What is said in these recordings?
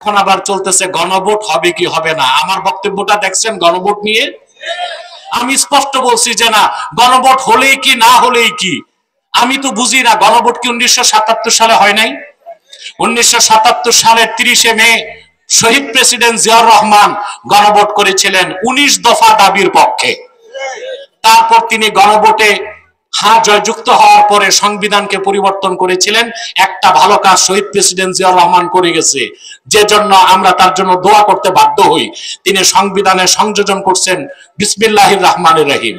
এখন আবার চলতেছে গণভোট হবে কি হবে না। আমার বক্তব্যটা দেখছেন গণভোট নিয়ে? আমি স্পষ্ট বলছি যে না, গণভোট হলেই কি না হলেই কি। আমি তো বুঝি না, গণভোট কি 1977 সালে হয় নাই? 1977 সালের 30শে মে শহীদ প্রেসিডেন্ট জিয়াউর রহমান গণভোট করেছিলেন 19 দফা দাবির পক্ষে। তারপর তিনি গণভোটে হ্যাঁ জয়যুক্ত হওয়ার পরে সংবিধানকে পরিবর্তন করেছিলেন। একটা ভালো কাজ শহীদ প্রেসিডেন্ট জিয়াউর রহমান করে গেছে, যে জন্য আমরা তার জন্য দোয়া করতে বাধ্য হই। তিনি সংবিধানে সংযোজন করছেন বিসমিল্লাহির রহমানির রহিম,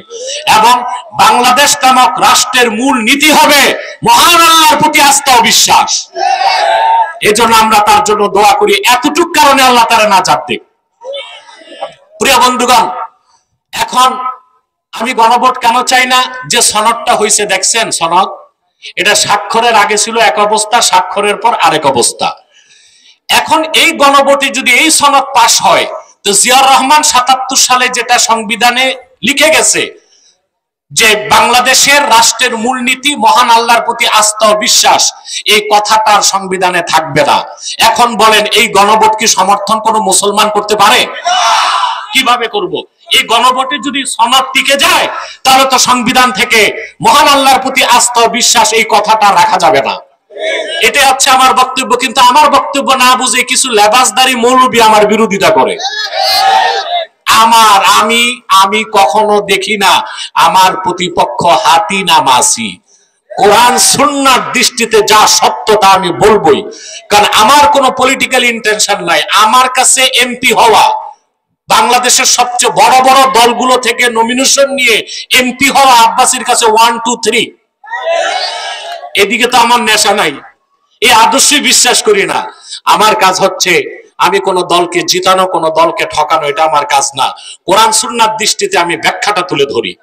এবং বাংলাদেশ নামক রাষ্ট্রের মূল নীতি হবে মহান আল্লাহর প্রতি আস্থা ও বিশ্বাস। এজন্য আমরা তার জন্য দোয়া করি, এতটুক কারণে আল্লাহ তারা নাজাত দিক। প্রিয় বন্ধুগণ, এখন আমি গণভোট কেন চাই না? যে সনদটা হয়েছে দেখছেন, সনদ এটা স্বাক্ষরের আগে ছিল এক অবস্থা, স্বাক্ষরের পর আরেক অবস্থা। এখন এই গণভোটে যদি এই সনদ পাশ হয়, তো জিয়াউর রহমান 77 সালে যেটা সংবিধানে লিখে গেছে যে বাংলাদেশের রাষ্ট্রের মূলনীতি মহান আল্লাহর প্রতি আস্থা ও বিশ্বাস, এই কথাটার সংবিধানে থাকবে না। এখন বলেন, এই গণভোট কি সমর্থন কোনো মুসলমান করতে পারে? কিভাবে করব? এই গণভোটে যদি সনদ টিকে যায়, তাহলে তো সংবিধান থেকে মহান আল্লাহর প্রতি আস্থা ও বিশ্বাস এই কথাটা রাখা যাবে না। এটা হচ্ছে আমার বক্তব্য। কিন্তু আমার বক্তব্য না বুঝে কিছু লেবাসদারি মৌলবি আমার বিরোধিতা করে। আমি কখনো দেখি না আমার প্রতিপক্ষ হাতি না মাছি। কোরআন সুন্নাহর দৃষ্টিতে যা সত্য তা আমি বলবোই, কারণ আমার কোনো পলিটিক্যাল ইন্টেনশন নাই। আমার কাছে এমপি হওয়া, বাংলাদেশের সবচেয়ে বড় বড় দলগুলো থেকে নমিনেশন নিয়ে এমপি হওয়া আব্বাসীর কাছে 1 2 3। এদিকে তো আমার নেশা নাই, এই আদর্শে বিশ্বাস করি না। আমার কাজ হচ্ছে আমি কোন দলকে জিতানো, কোন দলকে ঠকানো, এটা আমার কাজ না। কোরআন সুন্নাহর দৃষ্টিতে আমি ব্যাখ্যাটা তুলে ধরি।